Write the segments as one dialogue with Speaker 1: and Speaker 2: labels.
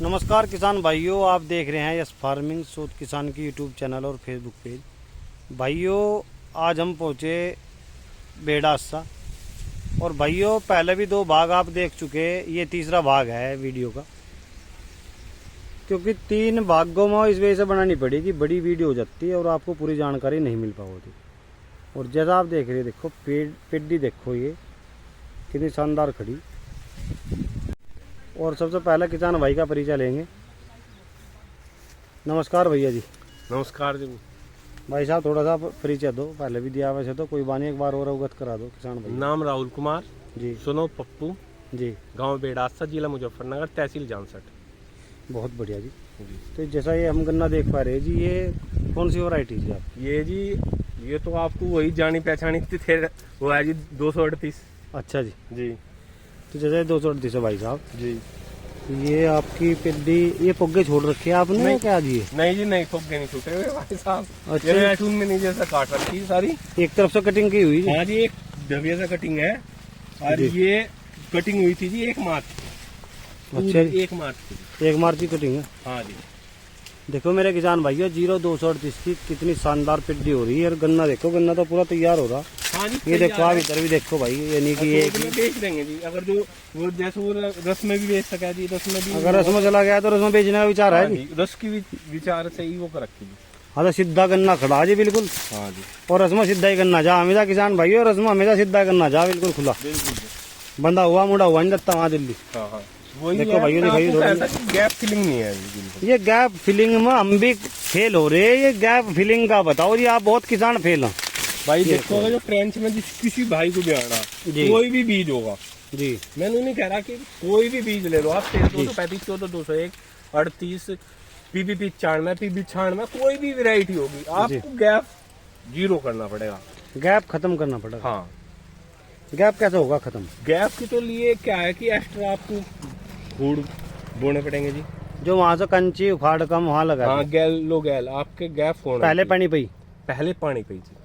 Speaker 1: नमस्कार किसान भाइयों, आप देख रहे हैं यस फार्मिंग शोध किसान की यूट्यूब चैनल और फेसबुक पेज। भाइयों, आज हम पहुँचे बेडासा और भाइयों पहले भी 2 भाग आप देख चुके, ये तीसरा भाग है वीडियो का, क्योंकि 3 भागों में इस वजह से बनानी पड़ी कि बड़ी वीडियो हो जाती है और आपको पूरी जानकारी नहीं मिल पाती। और जैसा आप देख रहे हैं, देखो पेड्डी देखो, ये कितनी शानदार खड़ी। और सबसे पहले किसान भाई का परिचय लेंगे। नमस्कार भैया जी।
Speaker 2: नमस्कार जी।
Speaker 1: भाई साहब थोड़ा सा परिचय दो, पहले भी दिया वैसे तो कोई बानी, एक बार और अवगत करा दो किसान भाई।
Speaker 2: नाम राहुल कुमार
Speaker 1: जी।
Speaker 2: सुनो पप्पू
Speaker 1: जी।
Speaker 2: गांव बेडासा, जिला मुजफ्फरनगर, तहसील जानसठ।
Speaker 1: बहुत बढ़िया जी। तो जैसा ये हम गन्ना देख पा रहे हैं जी, ये कौन सी वैरायटी जी आप?
Speaker 2: ये जी, ये तो आपको वही जानी पहचानी थे, वो है जी 238।
Speaker 1: अच्छा जी।
Speaker 2: जी
Speaker 1: तो जैसे 238 है भाई साहब
Speaker 2: जी।
Speaker 1: ये आपकी पेड्डी, ये पुग्गे छोड़ रखे हैं आपने?
Speaker 2: नहीं।
Speaker 1: क्या जी?
Speaker 2: नहीं जी, नहीं, फुग्गे नहीं छूटे हुए भाई साहब।
Speaker 1: अच्छा।
Speaker 2: ये ऐटून में नीचे से काट रखी है सारी।
Speaker 1: एक तरफ से कटिंग की हुई जी?
Speaker 2: हाँ जी, एक ढबिया से कटिंग है और
Speaker 1: जी।
Speaker 2: ये कटिंग हुई थी जी 1 मार्च।
Speaker 1: अच्छा जी।
Speaker 2: 1 मार्च की।
Speaker 1: 1 मार्च की कटिंग है।
Speaker 2: हाँ जी।
Speaker 1: देखो मेरे किसान भाइयों, 0238 की कितनी शानदार पेड्डी हो रही है। और गन्ना देखो, गन्ना तो पूरा तैयार हो रहा।
Speaker 2: हाँ जी,
Speaker 1: ये देखो आप इधर भी देखो भाई, ये नहीं कि ये
Speaker 2: बेच देंगे जी। अगर जो वो जैसे वो रस में भी बेच सका जी, रस में भी।
Speaker 1: अगर रस में चला गया तो रस में बेचने का विचार है जी?
Speaker 2: रस की विचार से ही वो कर रखी जी।
Speaker 1: हाँ तो सीधा गन्ना खड़ा जी बिल्कुल।
Speaker 2: हाँ जी।
Speaker 1: और रस में सीधा ही गन्ना जा हमेशा किसान भाइयों, रस में हमेशा सीधा गन्ना जा बिल्कुल खुला।
Speaker 2: बिल्कुल
Speaker 1: बंदा हुआ मुड़ा हुआ नहीं लगता वहाँ दिल्ली।
Speaker 2: हाँ हाँ, वही
Speaker 1: देखो भाइयों, दिखाइए थोड़ा।
Speaker 2: गैप फिलिंग नहीं है जी बिल्कुल।
Speaker 1: ये गैप फिलिंग में हम भी फेल हो रहे हैं। ये गैप फिलिंग का बताओ जी, आप बहुत किसान फेल हैं
Speaker 2: भाई। देखो अगर जो ट्रेंच में किसी भाई को भी आना,
Speaker 1: जी।
Speaker 2: कोई भी बीज होगा
Speaker 1: जी।
Speaker 2: मैंने नहीं कह रहा कि कोई भी बीज ले लो आप, 235, 201, 38, PB 95, PB 96, कोई भी वैरायटी होगी, आपको गैप 0 करना पड़ेगा।
Speaker 1: गैप खत्म करना पड़ेगा।
Speaker 2: हाँ,
Speaker 1: गैप कैसे होगा खत्म?
Speaker 2: गैप की तो लिए क्या है कि एक्स्ट्रा आपको फूड बोने पड़ेंगे जी।
Speaker 1: जो वहाँ से कंची उखाड़ कम वहाँ लगा।
Speaker 2: हाँ, गैल आपके गैप होना
Speaker 1: पहले पानी पे ही
Speaker 2: पहले पानी पे जी।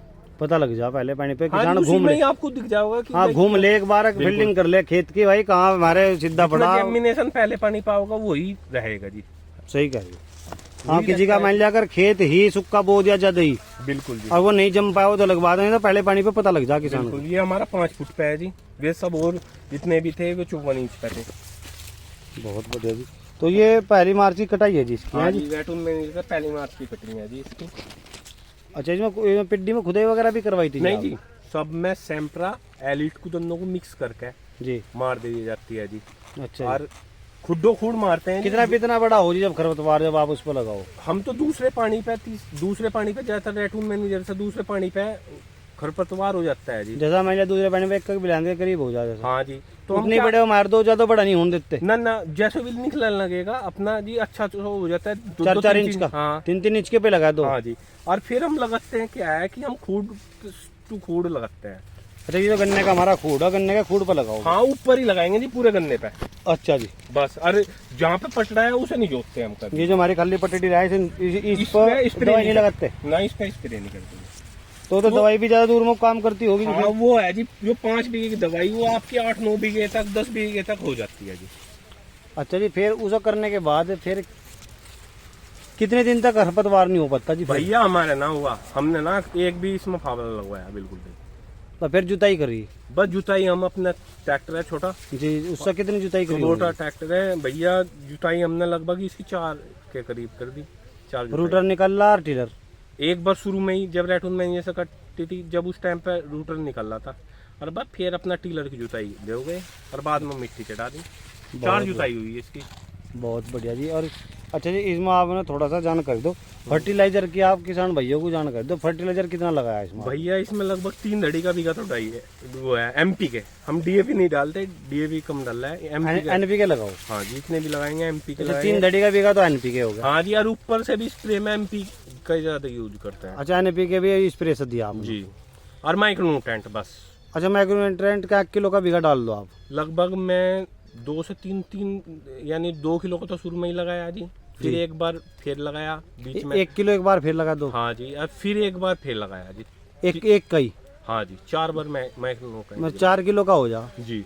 Speaker 1: पता लग जा, पहले पानी पे
Speaker 2: हाँ,
Speaker 1: किसान
Speaker 2: उसी
Speaker 1: घूम
Speaker 2: में
Speaker 1: ले।
Speaker 2: ही आपको दिख जाएगा कि
Speaker 1: हाँ, घूम ले एक बार, फील्डिंग कर ले खेत की भाई, कहाँ हमारे सीधा पड़ा।
Speaker 2: जर्मिनेशन पहले पानी पाओगा वही रहेगा जी।
Speaker 1: सही कह रही है। हाँ, किसी का मान लिया अगर खेत ही सुक्का बो दिया ज्यादा ही,
Speaker 2: बिल्कुल जी।
Speaker 1: और वो नहीं जम पाया तो लगवा देंगे, तो पहले पानी पे पता लग जा किसान को।
Speaker 2: बिल्कुल, ये हमारा 5 फुट पे है जी। वे सब और जितने भी थे वो 54 इंच पे थे।
Speaker 1: बहुत बढ़िया जी। तो ये 1 मार्च की कटाई है जी इसकी?
Speaker 2: हाँ जी, वैटून में 1 मार्च की कटिंग है जी इसकी।
Speaker 1: अच्छा, इसमें पिड्डी में खुदाई वगैरह भी करवाई थी?
Speaker 2: नहीं जी, सब में सेम्प्रा एलिट को दोनों को मिक्स करके
Speaker 1: जी
Speaker 2: मार दी जाती है जी।
Speaker 1: अच्छा।
Speaker 2: और खुड्डो खूड मारते हैं।
Speaker 1: कितना बड़ा हो जी जब खरपतवार जब आप उस पर लगाओ?
Speaker 2: हम तो दूसरे पानी पे ज्यादातर रेटून मैनेजर से दूसरे पानी पे खरपतवार हो जाता है जी।
Speaker 1: जैसा मैंने दूसरे पानी पे एक बिलान के करीब हो जाए।
Speaker 2: हाँ जी, तो
Speaker 1: उतनी बड़े मार दो, ज्यादा बड़ा नहीं होने देते
Speaker 2: ना जैसे भी निकलने लगेगा अपना जी, अच्छा तो हो जाता है
Speaker 1: 4 इंच का।
Speaker 2: हाँ,
Speaker 1: 3 इंच के पे लगा दो।
Speaker 2: हाँ जी। और फिर हम लगाते हैं, क्या है कि हम खूड टू खूड लगाते हैं।
Speaker 1: अच्छा, ये तो गन्ने का हमारा खूड है, गन्ने का खूड पर लगाओ?
Speaker 2: हाँ, ऊपर ही लगाएंगे जी पूरे गन्ने पे।
Speaker 1: अच्छा जी।
Speaker 2: बस, अरे जहाँ पे पटड़ा है उसे नहीं जोतते हम कभी।
Speaker 1: ये जो हमारी खाली पट्टी रहा है इस पर दवाई नहीं लगाते?
Speaker 2: ना, इस पे स्प्रे नहीं करते।
Speaker 1: तो दवाई भी ज्यादा दूर में काम करती होगी?
Speaker 2: हाँ, वो है जी, जो 5 बीघे की दवाई वो आपकी 8-9 बीघे तक, 10 बीघे तक हो जाती है जी।
Speaker 1: अच्छा जी, फिर उसे करने के बाद फिर कितने दिन तक खरपतवार नहीं हो पाता जी?
Speaker 2: भैया हमारे ना हुआ, हमने ना एक भी इसमें फावड़ा लगवाया बिल्कुल भी।
Speaker 1: तो फिर जुताई करी?
Speaker 2: बस जुताई, हम अपना ट्रैक्टर है छोटा
Speaker 1: जी, उससे कितनी जुताई करी?
Speaker 2: छोटा ट्रैक्टर है भैया, जुताई हमने लगभग इसकी 4 के करीब कर दी। 4
Speaker 1: रूटर निकल रहा और टिलर?
Speaker 2: एक बार शुरू में ही जब रेटून में जैसे कटती थी, जब उस टाइम पे रूटर निकल रहा था, और बाद फिर अपना टीलर की जुताई दे गए और बाद में मिट्टी चढ़ा दी। 4 जुताई हुई है इसकी।
Speaker 1: बहुत बढ़िया जी। और अच्छा जी, इसमें आपने थोड़ा सा जानकारी दो फर्टिलाइजर की, आप किसान भाइयों को जानकारी दो। फर्टिलाइजर कितना लगाया इसमें?
Speaker 2: भैया इसमें लगभग 3 धड़ी का बीघा तो डाई है, वो है MP के। हम DAP नहीं डालते, DAP कम डाल रहा है,
Speaker 1: NPK लगाओ?
Speaker 2: हाँ जी, इतने भी लगाएंगे MPK।
Speaker 1: अच्छा, 3 धड़ी का बीघा तो NPK होगा?
Speaker 2: हाँ जी, और ऊपर से भी स्प्रे में MP का ज्यादा यूज करते हैं।
Speaker 1: अच्छा, NPK भी स्प्रे से दिया आपने?
Speaker 2: जी, और माइक्रोन्यूट्रेंट बस।
Speaker 1: अच्छा, माइक्रोन्यूट्रेंट का 1 किलो का बीघा डाल दो आप?
Speaker 2: लगभग मैं 2 से 3 यानी 2 किलो को तो शुरू में ही लगाया जी। फिर एक बार फिर लगाया बीच में
Speaker 1: 1 किलो एक बार फिर लगा दो?
Speaker 2: हाँ जी, और फिर एक बार फिर लगाया जी।
Speaker 1: एक का ही?
Speaker 2: हाँ जी, 4 बार मैं
Speaker 1: 4 किलो का हो जा
Speaker 2: जी।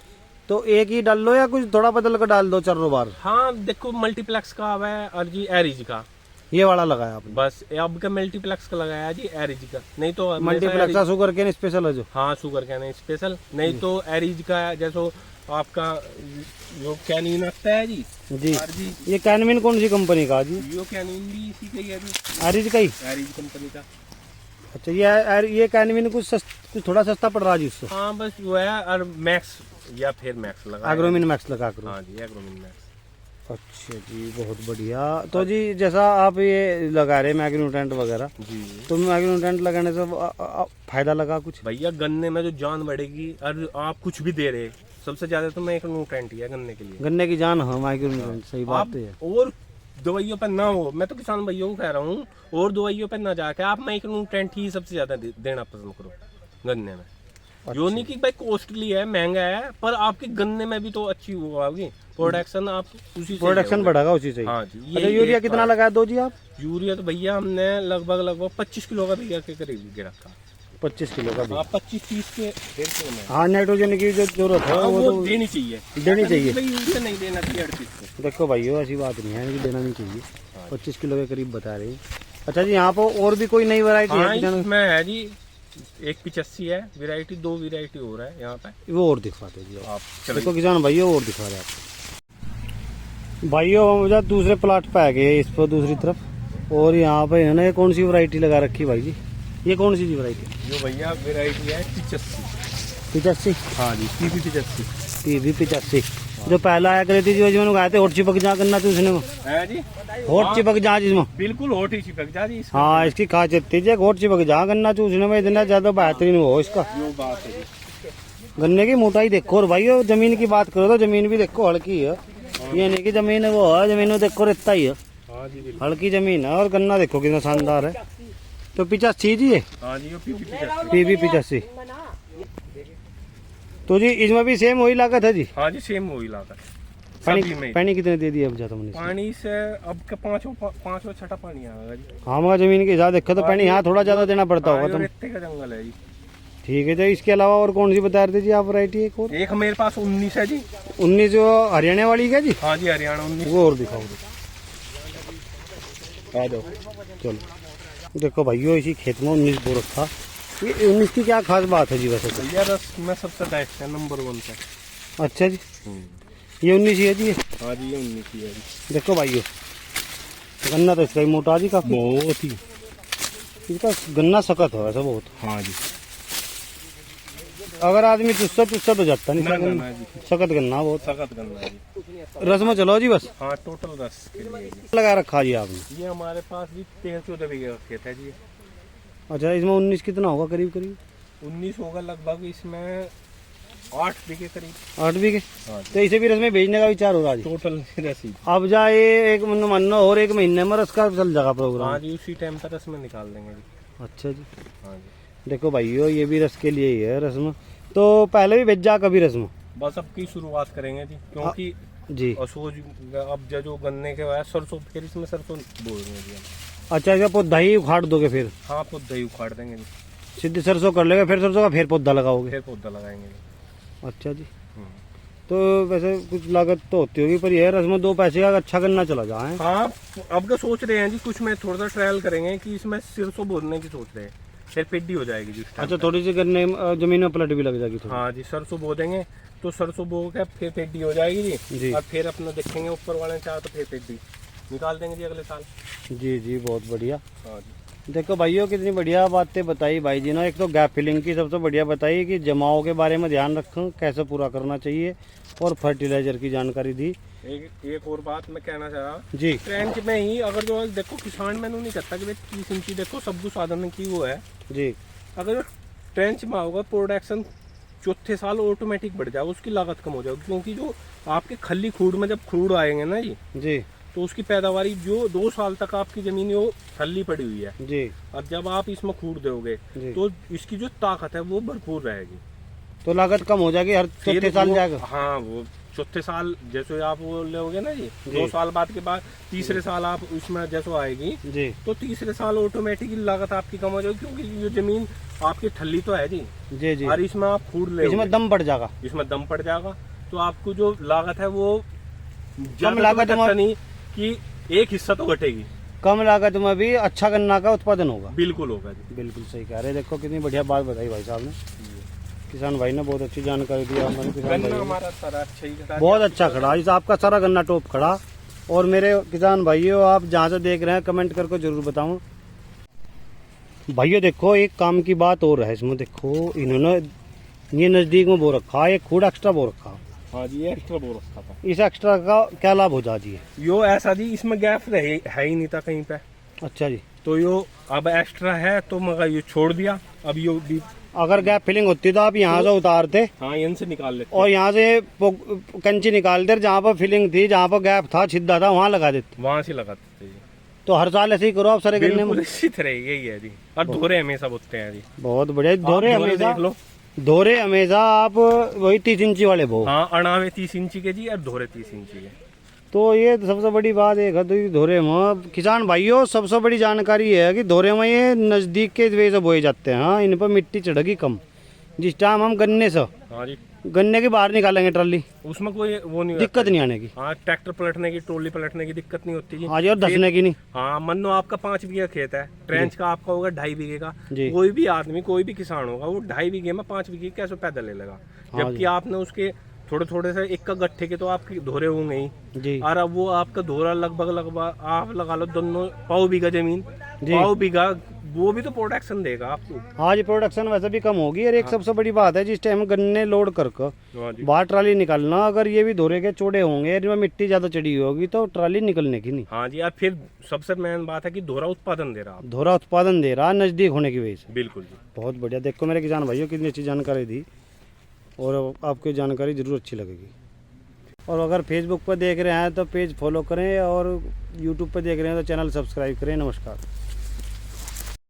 Speaker 1: तो एक ही डाल लो या कुछ थोड़ा बदल कर डाल दो चारों बार?
Speaker 2: हाँ देखो मल्टीप्लेक्स का अब है और जी एरिज का,
Speaker 1: ये वाला लगाया आपने?
Speaker 2: बस अब का मल्टीप्लेक्स का लगाया जी एरिज का, नहीं तो
Speaker 1: मल्टीप्लेक्स का शुगर कैन स्पेशल है जो?
Speaker 2: हाँ शुगर कैन स्पेशल, नहीं तो एरिज का जैसो आपका जो कैनविन आता है जी।
Speaker 1: जी
Speaker 2: और जी
Speaker 1: ये कैनविन कौन सी कंपनी का जी?
Speaker 2: यो कैनविन भी इसी का ही है जी,
Speaker 1: एरिज का ही?
Speaker 2: एरिज कंपनी का।
Speaker 1: अच्छा ये कैनविन कुछ थोड़ा सस्ता पड़ रहा है जी उससे?
Speaker 2: हाँ बस वो है, और मैक्स या फिर मैक्स लगा,
Speaker 1: एग्रोमिन मैक्स लगा करो।
Speaker 2: हाँ जी एग्रोमिन मैक्स।
Speaker 1: अच्छा जी बहुत बढ़िया। तो जी जैसा आप ये लगा रहे मैग्नीटेंट वगैरह,
Speaker 2: जी
Speaker 1: तो मैग्नीटेंट लगाने से फायदा लगा कुछ?
Speaker 2: भैया गन्ने में जो जान बढ़ेगी, और आप कुछ भी दे रहे, सबसे ज्यादा तो मैग्नीटेंट ही है गन्ने के लिए।
Speaker 1: गन्ने की जान है मैग्नीटेंट, सही बात
Speaker 2: आप
Speaker 1: है।
Speaker 2: और दवाइयों पर ना हो, मैं तो किसान भैया को कह रहा हूँ, और दवाइयों पर ना जाके आप मैग्नीटेंट ही सबसे ज्यादा देना पसंद करो गन्ने में। यो नहीं कि भाई कॉस्टली है महंगा है, पर आपके गन्ने में भी तो अच्छी होगी प्रोडक्शन, आप उसी से
Speaker 1: प्रोडक्शन बढ़ेगा उसी से।
Speaker 2: हाँ जी।
Speaker 1: अच्छा यूरिया कितना लगाया दो जी आप?
Speaker 2: यूरिया तो भैया हमने लगभग 25 किलो का भैया के करीब गिरा था।
Speaker 1: 25 किलो का भी?
Speaker 2: हाँ 25-30 के 150 में।
Speaker 1: हाँ नाइट्रोजन की जो जरूरत है
Speaker 2: हाँ,
Speaker 1: वो
Speaker 2: वो
Speaker 1: तो
Speaker 2: देनी चाहिए,
Speaker 1: देनी चाहिए।
Speaker 2: भाई यूरिया नहीं देना चाहिए 38 को।
Speaker 1: देखो भाई ऐसी बात नहीं है कि देना नहीं चाहिए। 25 किलो के करीब बता रहे हैं। अच्छा जी यहाँ पर और भी कोई नई वैरायटी
Speaker 2: हाँ,
Speaker 1: है?
Speaker 2: इसमें है जी एक 85 है वैरायटी, 2 वैरायटी हो रहा है यहाँ पे,
Speaker 1: वो और दिखाते जी
Speaker 2: आप
Speaker 1: देखो किसान भाइयों और दिखा रहे हैं आपको। भाइयों हम जब दूसरे प्लाट पे आ गए इस पर दूसरी तरफ, और यहाँ पे है ना ये कौन सी वैरायटी लगा रखी भाई जी? ये कौन सी वैरायटी?
Speaker 2: जो भैया वैरायटी है
Speaker 1: 85?
Speaker 2: हाँ जी PB 85।
Speaker 1: PB 85 जो पहला आया करी थी, जो मैंने गाए थे होट चिपक जा करना थी उसने,
Speaker 2: है जी
Speaker 1: होट चिपक जा जिसमें।
Speaker 2: बिल्कुल होट ही चिपक जा जी इसका।
Speaker 1: हाँ इसकी खासियत थी जो होट चिपक जा गन्ना चूसने में इतना ज्यादा बेहतरीन हो इसका।
Speaker 2: जो बात है जी।
Speaker 1: गन्ने की मोटाई देखो, और भाई जमीन की बात करो तो जमीन भी देखो हल्की है, ये नहीं कि जमीन वो है, जमीन में देखो रेता ही है,
Speaker 2: हाँ जी बिल्कुल।
Speaker 1: हल्की जमीन है, और गन्ना देखो कितना शानदार है। तो 85 जी है?
Speaker 2: हाँ जी PB 85।
Speaker 1: PB 85। तो जी इसमें भी सेम वही लागत है जी?
Speaker 2: हाँ जी सेम वही लागत।
Speaker 1: पानी कितने दे दिया अब जाता मैंने?
Speaker 2: पानी से अब का 5वां छठा पानी आएगा जी।
Speaker 1: हाँ मगर जमीन के हिसाब देखो तो पानी यहाँ थोड़ा ज्यादा देना पड़ता होगा। तो
Speaker 2: रेते का जंगल है जी।
Speaker 1: ठीक है। तो इसके अलावा और कौन सी बता रहे थे जी आप वैरायटी? एक और
Speaker 2: एक मेरे पास 19 है जी।
Speaker 1: 19 जो हरियाणा वाली क्या जी?
Speaker 2: हाँ जी हरियाणा 19।
Speaker 1: वो और दिखाओ,
Speaker 2: आ जाओ।
Speaker 1: चलो देखो भाइयों इसी खेत में 19 बो रखा। ये 19 की क्या खास बात है जी वैसे तो?
Speaker 2: भैया रस में सबसे बेस्ट है, नंबर 1 पे।
Speaker 1: अच्छा जी ये 19 ही है जी?
Speaker 2: हाँ जी ये 19 ही है जी।
Speaker 1: देखो भाइयों गन्ना तो इसका ही मोटा जी काफी,
Speaker 2: बहुत ही
Speaker 1: इसका गन्ना सख्त है वैसे बहुत।
Speaker 2: हाँ जी
Speaker 1: अगर आदमी चुस्सा तो जाता नहीं
Speaker 2: ना,
Speaker 1: इसका
Speaker 2: ना,
Speaker 1: गन्ना,
Speaker 2: जी।
Speaker 1: सख्त गन्ना बहुत।
Speaker 2: सख्त गन्ना है जी।
Speaker 1: रस में चलो जी बस।
Speaker 2: हाँ टोटल रस के लिए जी।
Speaker 1: लगा रखा जी आपने?
Speaker 2: ये हमारे पास भी 13-14 बीघे का खेत है जी।
Speaker 1: अच्छा इसमें 19 कितना होगा करीब करीब?
Speaker 2: 19 होगा लगभग, इसमें 8 बीघे करीब।
Speaker 1: 8 बीघे?
Speaker 2: हाँ
Speaker 1: तो इसे भी रस में भेजने का विचार हो रहा है जी?
Speaker 2: टोटल रसी।
Speaker 1: अब जाए एक महीना और एक महीने में रस का चल जाएगा प्रोग्राम?
Speaker 2: हाँ जी उसी टाइम पर रस में निकाल देंगे जी।
Speaker 1: अच्छा जी
Speaker 2: हाँ जी
Speaker 1: देखो भाइयों ये भी रस के लिए ही है रस्म। तो पहले भी भेज जा कभी रस्म?
Speaker 2: बस अब की शुरुआत करेंगे जी, क्योंकि
Speaker 1: जी
Speaker 2: असोज अब जो गन्ने के बाद सरसों, फिर इसमें सरसों बोल रहे हैं जी हम।
Speaker 1: अच्छा इसका पौधा ही उखाड़ दोगे फिर?
Speaker 2: हाँ पौधा ही उखाड़ देंगे जी,
Speaker 1: सीधे सरसों कर लेगा, फिर सरसों का फिर पौधा लगाओगे?
Speaker 2: फिर पौधा लगाएंगे जी।
Speaker 1: अच्छा जी
Speaker 2: हम्म।
Speaker 1: तो वैसे कुछ लागत तो होती होगी, पर यह रस्म 2 पैसे का अच्छा करना चला जाए।
Speaker 2: हाँ अब का सोच रहे हैं जी, कुछ में थोड़ा सा ट्रायल करेंगे कि इसमें सरसों बोने की सोच रहे हैं, फिर पिड्डी हो जाएगी जी।
Speaker 1: अच्छा थोड़ी सी गन्ने जमीन में पलट भी लग जाएगी थोड़ी।
Speaker 2: हाँ जी सरसों बो देंगे तो सरसों बो के फिर पिड्डी हो जाएगी
Speaker 1: जी।
Speaker 2: जी, और फिर अपना देखेंगे ऊपर वाले चाह तो फिर पिड्डी निकाल देंगे जी अगले साल।
Speaker 1: जी जी बहुत बढ़िया।
Speaker 2: हाँ जी
Speaker 1: देखो भाइयों कितनी बढ़िया बातें बताई भाई जी ने। एक तो गैप फिलिंग की सबसे बढ़िया बताई कि जमाओं के बारे में ध्यान रखें कैसे पूरा करना चाहिए, और फर्टिलाइजर की जानकारी दी।
Speaker 2: एक और बात मैं कहना चाह रहा
Speaker 1: जी
Speaker 2: ट्रेंच में ही, अगर जो देखो किसान मैंने नहीं कहता कि भाई 30 इंची देखो सब कुछ साधन की वो है,
Speaker 1: जी
Speaker 2: अगर ट्रेंच में होगा प्रोडक्शन चौथे साल ऑटोमेटिक बढ़ जाएगा, उसकी लागत कम हो जाएगी, क्योंकि जो आपके खली खूड़ में जब खूड़ आएंगे ना जी
Speaker 1: जी
Speaker 2: तो उसकी पैदावारी जो 2 साल तक आपकी जमीन वो खली पड़ी हुई है,
Speaker 1: जी
Speaker 2: और जब आप इसमें खूड़ दोगे
Speaker 1: जी।
Speaker 2: तो इसकी जो ताकत है वो भरपूर रहेगी,
Speaker 1: तो लागत कम हो जाएगी, हर
Speaker 2: फिर
Speaker 1: चौथे साल
Speaker 2: वो-
Speaker 1: जाएगा।
Speaker 2: हाँ वो चौथे साल जैसे आप वो लोगे ना जी,
Speaker 1: जी।
Speaker 2: 2 साल बाद के बाद तीसरे साल आप उसमें जैसे आएगी
Speaker 1: जी
Speaker 2: तो तीसरे साल ऑटोमेटिकली लागत आपकी कम हो जाएगी, क्योंकि ये जमीन आपकी ठल्ली तो है जी,
Speaker 1: जी जी
Speaker 2: और इसमें आप खूड़ ले
Speaker 1: इसमें दम बढ़ जाएगा।
Speaker 2: इसमें दम पड़ जाएगा, तो आपको जो लागत है वो
Speaker 1: कम लागत में
Speaker 2: नहीं कि एक हिस्सा तो घटेगी,
Speaker 1: कम लागत में भी अच्छा गन्ना का उत्पादन होगा।
Speaker 2: बिल्कुल होगा जी।
Speaker 1: बिल्कुल सही कह रहे हैं। देखो कितनी बढ़िया बात बताई भाई साहब ने, किसान भाई ने बहुत अच्छी जानकारी दी हमारे किसान भाई
Speaker 2: गन्ना
Speaker 1: ने।
Speaker 2: हमारा सारा अच्छा ही खड़ा,
Speaker 1: बहुत अच्छा खड़ा, इस आपका सारा गन्ना टॉप खड़ा। और मेरे किसान भाइयों, आप जहाँ से देख रहे हैं कमेंट करके जरूर बताओ। भाइयों देखो एक काम की बात और है इसमें, देखो इन्होंने ये नजदीक में बो रखा है, एक खूड एक्स्ट्रा बो रखा।
Speaker 2: हाँ जी, ये एक्स्ट्रा बो रखा था।
Speaker 1: इस एक्स्ट्रा का क्या लाभ हो जाती है?
Speaker 2: यो ऐसा जी, इसमें गैप रहे है ही नहीं था कहीं पे,
Speaker 1: अच्छा जी।
Speaker 2: तो यो अब एक्स्ट्रा है तो मगर ये छोड़ दिया। अब यो भी
Speaker 1: अगर गैप फिलिंग होती तो आप यहाँ से उतारते
Speaker 2: हाँ यहाँ से निकाल लेते
Speaker 1: और यहाँ से कंची निकालते, जहाँ पर फिलिंग थी, जहाँ पर गैप था, छिद्दा था, वहाँ लगा देते।
Speaker 2: वहां से लगाते थे जी।
Speaker 1: तो हर साल ऐसे ही करो आप सारे गन्ने में।
Speaker 2: बिल्कुल इसी तरह यही है जी। और धोरे हमेशा बोते हैं जी।
Speaker 1: बहुत बढ़िया। धोरे
Speaker 2: आप
Speaker 1: हमेशा,
Speaker 2: देख लो।
Speaker 1: धोरे हमेशा आप वही 30 इंची वाले बो।
Speaker 2: हाँ, अड़ावे 30 इंची के जी और धोरे 30 इंची के।
Speaker 1: तो ये सबसे बड़ी बात एक है, तो धोरे में किसान भाइयों सबसे बड़ी जानकारी है कि धोरे में ये नजदीक के वजह से बोए जाते हैं। हाँ, इन पर मिट्टी चढ़ेगी कम। जिस टाइम हम गन्ने से
Speaker 2: हाँ जी,
Speaker 1: गन्ने के बाहर निकालेंगे ट्राली,
Speaker 2: उसमें कोई वो नहीं
Speaker 1: दिक्कत नहीं आने की।
Speaker 2: हाँ, ट्रैक्टर पलटने की, ट्रॉली पलटने की दिक्कत नहीं होती जी।
Speaker 1: हाँ जी, और धसने की नहीं।
Speaker 2: हाँ, मनो आपका 5 बीघा खेत है, ट्रेंच का आपका होगा 2.5 बीघे का।
Speaker 1: जी।
Speaker 2: कोई भी आदमी, कोई भी किसान होगा, वो 2.5 बीघे में 5 बीघे कैसे पैदल ले लेगा?
Speaker 1: हाँ
Speaker 2: जबकि आपने उसके थोड़े थोड़े से एक का गट्ठे के तो आपके धोरे होंगे ही।
Speaker 1: जी।
Speaker 2: और अब वो आपका धोरा लगभग आप लगा लो दोनों 1.5 बीघा जमीन,
Speaker 1: जी।
Speaker 2: 1.5 बीघा, वो भी तो प्रोडक्शन देगा आपको।
Speaker 1: हाँ जी, प्रोडक्शन वैसे भी कम होगी। और एक सबसे बड़ी बात है, जिस टाइम गन्ने लोड करके
Speaker 2: हाँ जी,
Speaker 1: बाहर ट्राली निकालना, अगर ये भी धोरे के चौड़े होंगे, इनमें मिट्टी ज्यादा चढ़ी होगी तो ट्राली निकलने की नहीं।
Speaker 2: हाँ जी। और फिर सबसे मेन बात है कि धोरा उत्पादन दे रहा आप।
Speaker 1: धोरा उत्पादन दे रहा नजदीक होने की वजह से।
Speaker 2: बिल्कुल जी।
Speaker 1: बहुत बढ़िया। देखो मेरे किसान भाइयों कितनी अच्छी जानकारी दी, और आपको जानकारी जरूर अच्छी लगेगी। और अगर फेसबुक पर देख रहे हैं तो पेज फॉलो करें, और यूट्यूब पर देख रहे हैं तो चैनल सब्सक्राइब करें। नमस्कार।